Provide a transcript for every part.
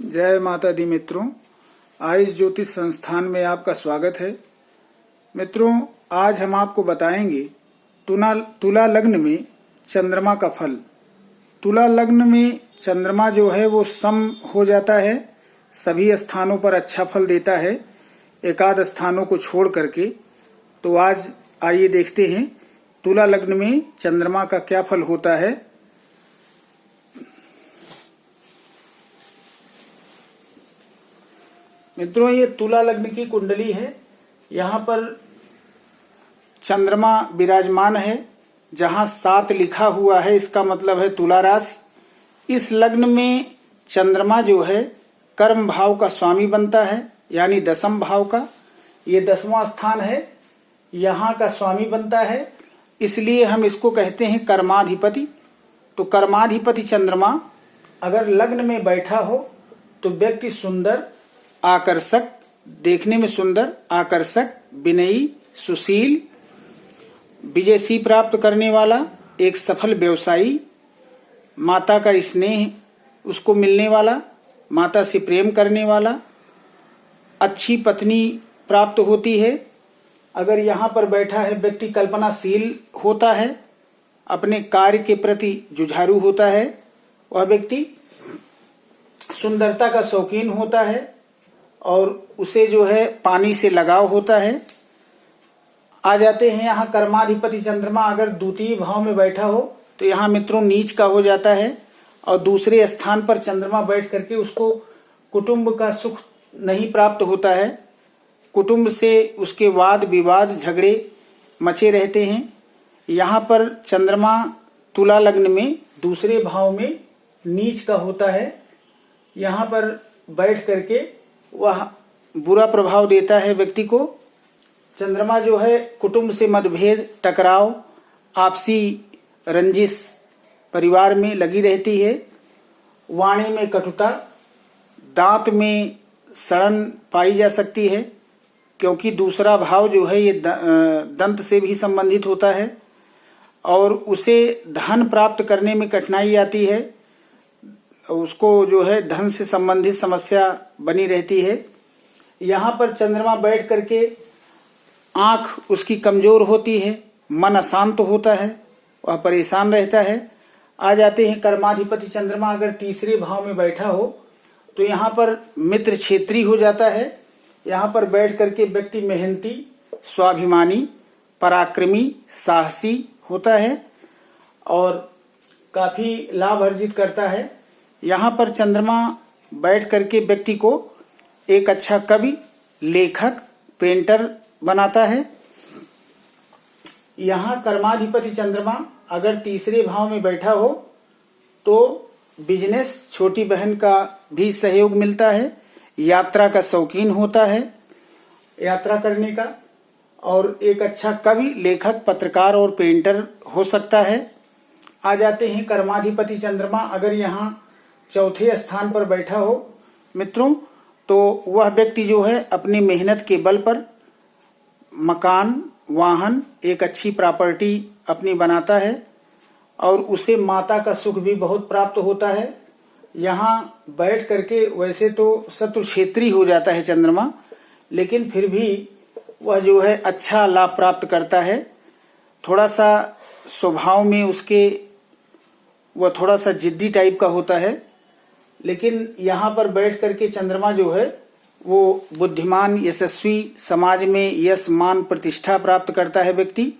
जय माता दी मित्रों, आयुष ज्योतिष संस्थान में आपका स्वागत है। मित्रों, आज हम आपको बताएंगे तुला लग्न में चंद्रमा का फल। तुला लग्न में चंद्रमा जो है वो सम हो जाता है, सभी स्थानों पर अच्छा फल देता है, एकाध स्थानों को छोड़ करके। तो आज आइए देखते हैं तुला लग्न में चंद्रमा का क्या फल होता है। मित्रों, ये तुला लग्न की कुंडली है। यहाँ पर चंद्रमा विराजमान है, जहाँ 7 लिखा हुआ है इसका मतलब है तुला राशि। इस लग्न में चंद्रमा जो है कर्म भाव का स्वामी बनता है, यानी 10th भाव का। ये 10वां स्थान है, यहाँ का स्वामी बनता है, इसलिए हम इसको कहते हैं कर्माधिपति। तो कर्माधिपति चंद्रमा अगर लग्न में बैठा हो तो व्यक्ति सुंदर, आकर्षक, देखने में सुंदर, आकर्षक, विनयी, सुशील, विजयसी प्राप्त करने वाला, एक सफल व्यवसायी, माता का स्नेह उसको मिलने वाला, माता से प्रेम करने वाला, अच्छी पत्नी प्राप्त होती है। अगर यहाँ पर बैठा है व्यक्ति कल्पनाशील होता है, अपने कार्य के प्रति जुझारू होता है, वह व्यक्ति सुंदरता का शौकीन होता है और उसे जो है पानी से लगाव होता है। आ जाते हैं यहाँ कर्माधिपति चंद्रमा अगर द्वितीय भाव में बैठा हो तो यहाँ मित्रों नीच का हो जाता है, और दूसरे स्थान पर चंद्रमा बैठ करके उसको कुटुंब का सुख नहीं प्राप्त होता है। कुटुंब से उसके वाद विवाद झगड़े मचे रहते हैं। यहाँ पर चंद्रमा तुला लग्न में दूसरे भाव में नीच का होता है। यहाँ पर बैठ करके वह बुरा प्रभाव देता है व्यक्ति को। चंद्रमा जो है कुटुंब से मतभेद, टकराव, आपसी रंजिश परिवार में लगी रहती है। वाणी में कटुता, दांत में सड़न पाई जा सकती है, क्योंकि दूसरा भाव जो है ये दंत से भी संबंधित होता है, और उसे धन प्राप्त करने में कठिनाई आती है। उसको जो है धन से संबंधित समस्या बनी रहती है। यहाँ पर चंद्रमा बैठ करके आंख उसकी कमजोर होती है, मन अशांत होता है, वह परेशान रहता है। आ जाते हैं कर्माधिपति चंद्रमा अगर तीसरे भाव में बैठा हो तो यहाँ पर मित्र क्षेत्री हो जाता है। यहाँ पर बैठ करके व्यक्ति मेहनती, स्वाभिमानी, पराक्रमी, साहसी होता है और काफी लाभ अर्जित करता है। यहाँ पर चंद्रमा बैठ करके व्यक्ति को एक अच्छा कवि, लेखक, पेंटर बनाता है। यहाँ कर्माधिपति चंद्रमा अगर तीसरे भाव में बैठा हो तो बिजनेस, छोटी बहन का भी सहयोग मिलता है, यात्रा का शौकीन होता है, यात्रा करने का, और एक अच्छा कवि, लेखक, पत्रकार और पेंटर हो सकता है। आ जाते हैं कर्माधिपति चंद्रमा अगर यहाँ चौथे स्थान पर बैठा हो मित्रों, तो वह व्यक्ति जो है अपनी मेहनत के बल पर मकान, वाहन, एक अच्छी प्रॉपर्टी अपनी बनाता है और उसे माता का सुख भी बहुत प्राप्त होता है। यहाँ बैठ करके वैसे तो शत्रु क्षेत्री हो जाता है चंद्रमा, लेकिन फिर भी वह जो है अच्छा लाभ प्राप्त करता है। थोड़ा सा स्वभाव में उसके वह थोड़ा सा जिद्दी टाइप का होता है, लेकिन यहाँ पर बैठ करके चंद्रमा जो है वो बुद्धिमान, यशस्वी, समाज में यश, मान, प्रतिष्ठा प्राप्त करता है व्यक्ति,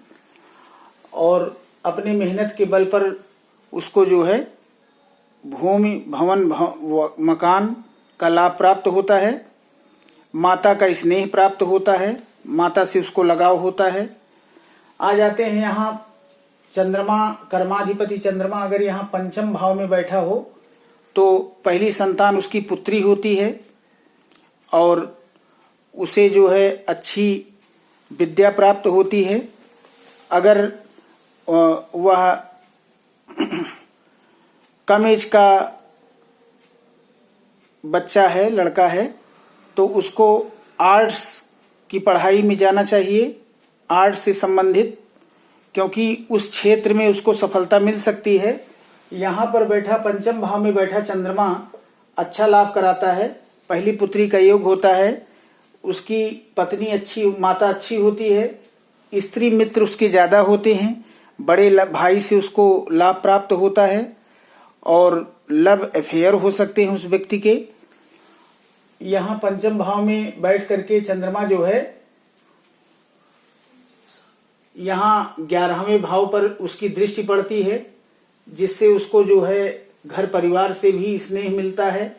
और अपनी मेहनत के बल पर उसको जो है भूमि, भवन, मकान का लाभ प्राप्त होता है। माता का स्नेह प्राप्त होता है, माता से उसको लगाव होता है। आ जाते हैं यहाँ चंद्रमा, कर्माधिपति चंद्रमा अगर यहाँ पंचम भाव में बैठा हो तो पहली संतान उसकी पुत्री होती है और उसे जो है अच्छी विद्या प्राप्त होती है। अगर वह कम एज का बच्चा है, लड़का है, तो उसको आर्ट्स की पढ़ाई में जाना चाहिए, आर्ट्स से संबंधित, क्योंकि उस क्षेत्र में उसको सफलता मिल सकती है। यहाँ पर बैठा पंचम भाव में बैठा चंद्रमा अच्छा लाभ कराता है। पहली पुत्री का योग होता है, उसकी पत्नी अच्छी, माता अच्छी होती है, स्त्री मित्र उसके ज्यादा होते हैं, बड़े भाई से उसको लाभ प्राप्त होता है और लव अफेयर हो सकते हैं उस व्यक्ति के। यहाँ पंचम भाव में बैठ करके चंद्रमा जो है यहाँ 11वें भाव पर उसकी दृष्टि पड़ती है, जिससे उसको जो है घर परिवार से भी स्नेह मिलता है।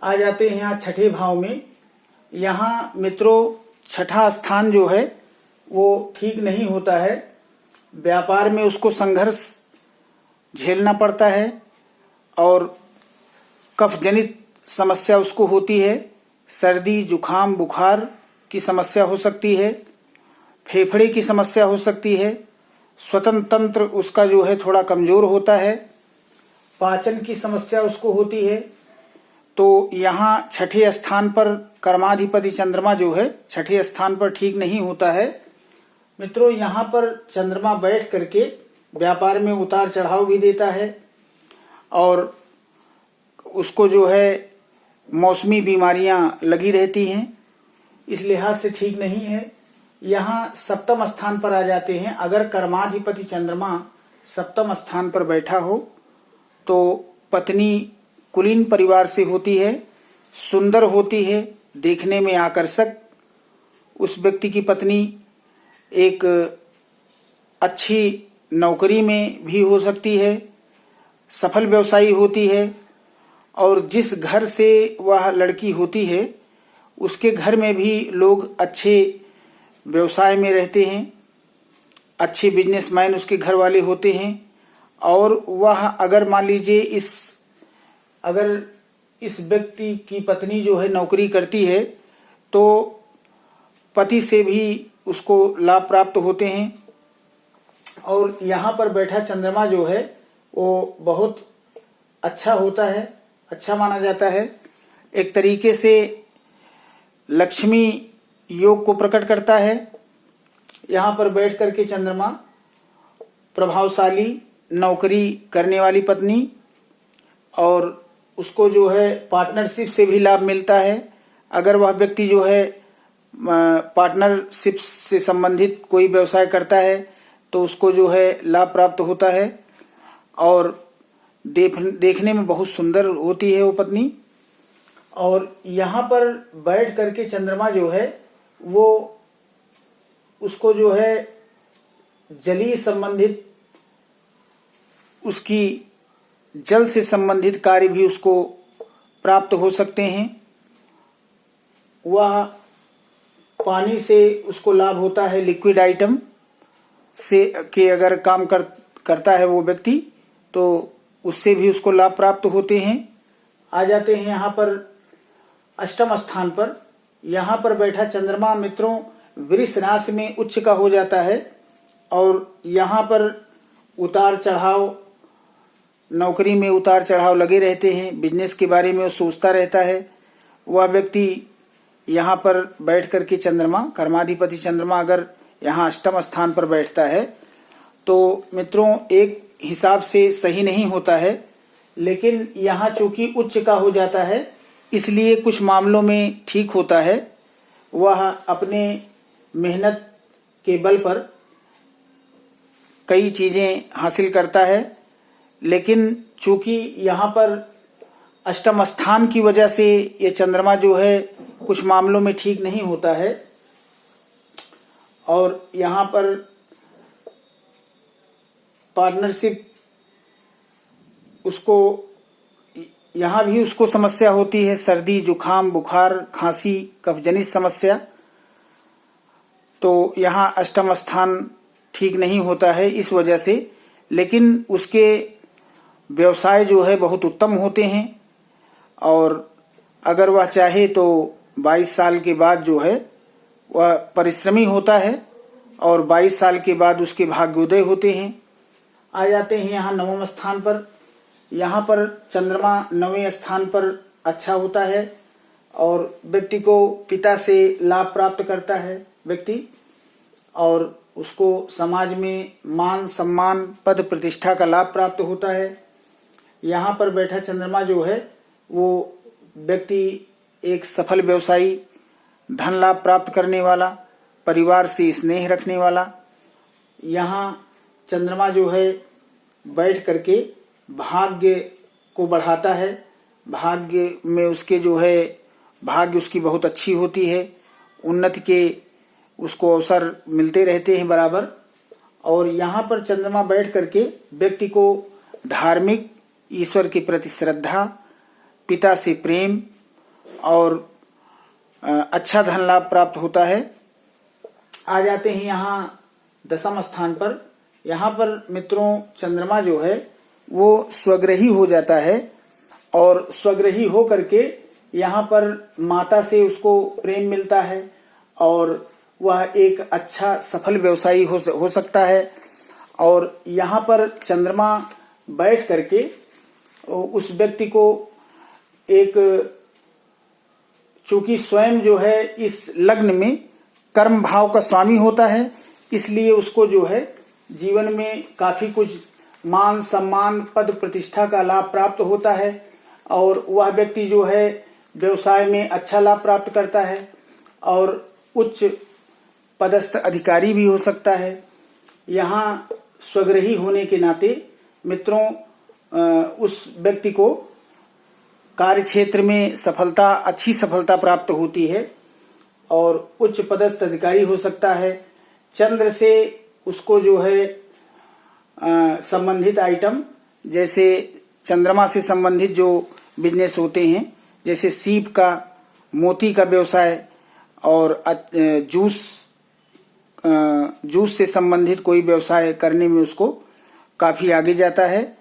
आ जाते हैं यहाँ छठे भाव में। यहाँ मित्रों छठा स्थान जो है वो ठीक नहीं होता है, व्यापार में उसको संघर्ष झेलना पड़ता है और कफ जनित समस्या उसको होती है, सर्दी जुखाम बुखार की समस्या हो सकती है, फेफड़े की समस्या हो सकती है, स्वतंत्र तंत्र उसका जो है थोड़ा कमजोर होता है, पाचन की समस्या उसको होती है। तो यहाँ छठे स्थान पर कर्माधिपति चंद्रमा जो है छठे स्थान पर ठीक नहीं होता है। मित्रों यहाँ पर चंद्रमा बैठ करके व्यापार में उतार चढ़ाव भी देता है और उसको जो है मौसमी बीमारियां लगी रहती हैं, इस लिहाज से ठीक नहीं है। यहाँ सप्तम स्थान पर आ जाते हैं। अगर कर्माधिपति चंद्रमा सप्तम स्थान पर बैठा हो तो पत्नी कुलीन परिवार से होती है, सुंदर होती है, देखने में आकर्षक उस व्यक्ति की पत्नी एक अच्छी नौकरी में भी हो सकती है, सफल व्यवसायी होती है और जिस घर से वह लड़की होती है उसके घर में भी लोग अच्छे व्यवसाय में रहते हैं, अच्छे बिजनेसमैन उसके घर वाले होते हैं। और वह अगर मान लीजिए अगर इस व्यक्ति की पत्नी जो है नौकरी करती है तो पति से भी उसको लाभ प्राप्त होते हैं। और यहाँ पर बैठा चंद्रमा जो है वो बहुत अच्छा होता है, अच्छा माना जाता है। एक तरीके से लक्ष्मी योग को प्रकट करता है। यहाँ पर बैठ करके चंद्रमा प्रभावशाली नौकरी करने वाली पत्नी और उसको जो है पार्टनरशिप से भी लाभ मिलता है। अगर वह व्यक्ति जो है पार्टनरशिप से संबंधित कोई व्यवसाय करता है तो उसको जो है लाभ प्राप्त होता है और देखने में बहुत सुंदर होती है वो पत्नी। और यहाँ पर बैठ करके चंद्रमा जो है वो उसको जो है जलीय संबंधित उसकी जल से संबंधित कार्य भी उसको प्राप्त हो सकते हैं। वह पानी से उसको लाभ होता है, लिक्विड आइटम से के अगर काम करता है वो व्यक्ति तो उससे भी उसको लाभ प्राप्त होते हैं। आ जाते हैं यहाँ पर अष्टम स्थान पर। यहाँ पर बैठा चंद्रमा मित्रों वृष राशि में उच्च का हो जाता है और यहाँ पर उतार चढ़ाव, नौकरी में उतार चढ़ाव लगे रहते हैं, बिजनेस के बारे में वो सोचता रहता है। वह व्यक्ति यहाँ पर बैठ करके चंद्रमा कर्माधिपति चंद्रमा अगर यहाँ अष्टम स्थान पर बैठता है तो मित्रों एक हिसाब से सही नहीं होता है, लेकिन यहाँ चूंकि उच्च का हो जाता है इसलिए कुछ मामलों में ठीक होता है। वह अपने मेहनत के बल पर कई चीजें हासिल करता है, लेकिन चूंकि यहाँ पर अष्टम स्थान की वजह से ये चंद्रमा जो है कुछ मामलों में ठीक नहीं होता है। और यहाँ पर पार्टनरशिप उसको यहाँ भी उसको समस्या होती है, सर्दी जुखाम बुखार खांसी कफजनित समस्या। तो यहाँ अष्टम स्थान ठीक नहीं होता है इस वजह से, लेकिन उसके व्यवसाय जो है बहुत उत्तम होते हैं और अगर वह चाहे तो 22 साल के बाद जो है वह परिश्रमी होता है और 22 साल के बाद उसके भाग्योदय होते हैं। आ जाते हैं यहाँ नवम स्थान पर। यहाँ पर चंद्रमा 9वें स्थान पर अच्छा होता है और व्यक्ति को पिता से लाभ प्राप्त करता है व्यक्ति, और उसको समाज में मान सम्मान पद प्रतिष्ठा का लाभ प्राप्त होता है। यहाँ पर बैठा चंद्रमा जो है वो व्यक्ति एक सफल व्यवसायी, धन लाभ प्राप्त करने वाला, परिवार से स्नेह रखने वाला। यहाँ चंद्रमा जो है बैठ करके भाग्य को बढ़ाता है। भाग्य में उसके जो है भाग्य उसकी बहुत अच्छी होती है, उन्नति के उसको अवसर मिलते रहते हैं बराबर। और यहाँ पर चंद्रमा बैठ करके व्यक्ति को धार्मिक, ईश्वर के प्रति श्रद्धा, पिता से प्रेम और अच्छा धन लाभ प्राप्त होता है। आ जाते हैं यहाँ दशम स्थान पर। यहाँ पर मित्रों चंद्रमा जो है वो स्वग्रही हो जाता है और स्वग्रही हो करके यहाँ पर माता से उसको प्रेम मिलता है और वह एक अच्छा सफल व्यवसायी हो सकता है। और यहाँ पर चंद्रमा बैठ करके उस व्यक्ति को एक, चूंकि स्वयं जो है इस लग्न में कर्म भाव का स्वामी होता है, इसलिए उसको जो है जीवन में काफी कुछ मान सम्मान, पद प्रतिष्ठा का लाभ प्राप्त होता है और वह व्यक्ति जो है व्यवसाय में अच्छा लाभ प्राप्त करता है और उच्च पदस्थ अधिकारी भी हो सकता है। यहाँ स्वग्रही होने के नाते मित्रों उस व्यक्ति को कार्य क्षेत्र में सफलता, अच्छी सफलता प्राप्त होती है और उच्च पदस्थ अधिकारी हो सकता है। चंद्र से उसको जो है संबंधित आइटम, जैसे चंद्रमा से संबंधित जो बिजनेस होते हैं, जैसे सीप का, मोती का व्यवसाय और जूस से संबंधित कोई व्यवसाय करने में उसको काफी आगे जाता है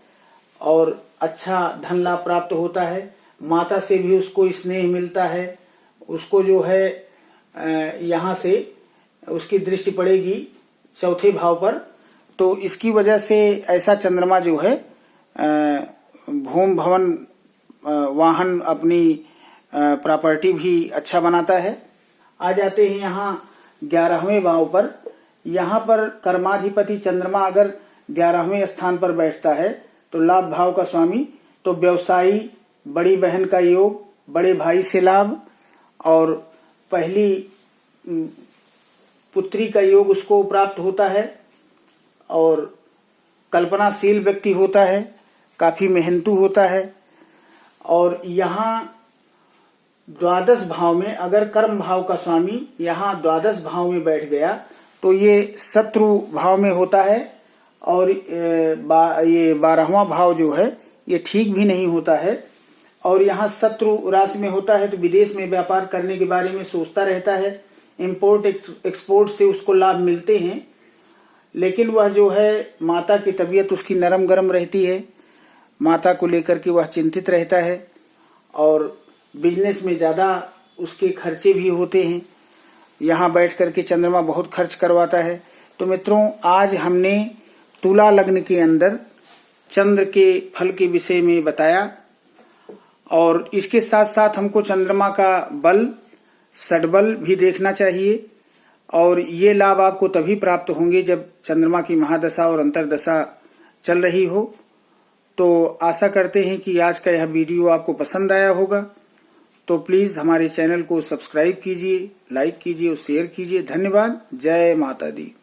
और अच्छा धन लाभ प्राप्त होता है। माता से भी उसको स्नेह मिलता है, उसको जो है यहाँ से उसकी दृष्टि पड़ेगी चौथे भाव पर, तो इसकी वजह से ऐसा चंद्रमा जो है भूम भवन वाहन अपनी प्रॉपर्टी भी अच्छा बनाता है। आ जाते हैं यहाँ 11वें भाव पर। यहाँ पर कर्माधिपति चंद्रमा अगर 11वें स्थान पर बैठता है तो लाभ भाव का स्वामी, तो व्यवसायी, बड़ी बहन का योग, बड़े भाई से लाभ और पहली पुत्री का योग उसको प्राप्त होता है और कल्पनाशील व्यक्ति होता है, काफी मेहनतू होता है। और यहाँ 12 भाव में अगर कर्म भाव का स्वामी यहाँ 12 भाव में बैठ गया तो ये शत्रु भाव में होता है और ये 12वां भाव जो है ये ठीक भी नहीं होता है और यहाँ शत्रु राशि में होता है तो विदेश में व्यापार करने के बारे में सोचता रहता है। इंपोर्ट एक्सपोर्ट से उसको लाभ मिलते हैं, लेकिन वह जो है माता की तबीयत उसकी नरम गरम रहती है, माता को लेकर के वह चिंतित रहता है और बिजनेस में ज्यादा उसके खर्चे भी होते हैं। यहाँ बैठ करके चंद्रमा बहुत खर्च करवाता है। तो मित्रों आज हमने तुला लग्न के अंदर चंद्र के फल के विषय में बताया और इसके साथ साथ हमको चंद्रमा का बल, षड्बल भी देखना चाहिए और ये लाभ आपको तभी प्राप्त होंगे जब चंद्रमा की महादशा और अंतरदशा चल रही हो। तो आशा करते हैं कि आज का यह वीडियो आपको पसंद आया होगा। तो प्लीज हमारे चैनल को सब्सक्राइब कीजिए, लाइक कीजिए और शेयर कीजिए। धन्यवाद। जय माता दी।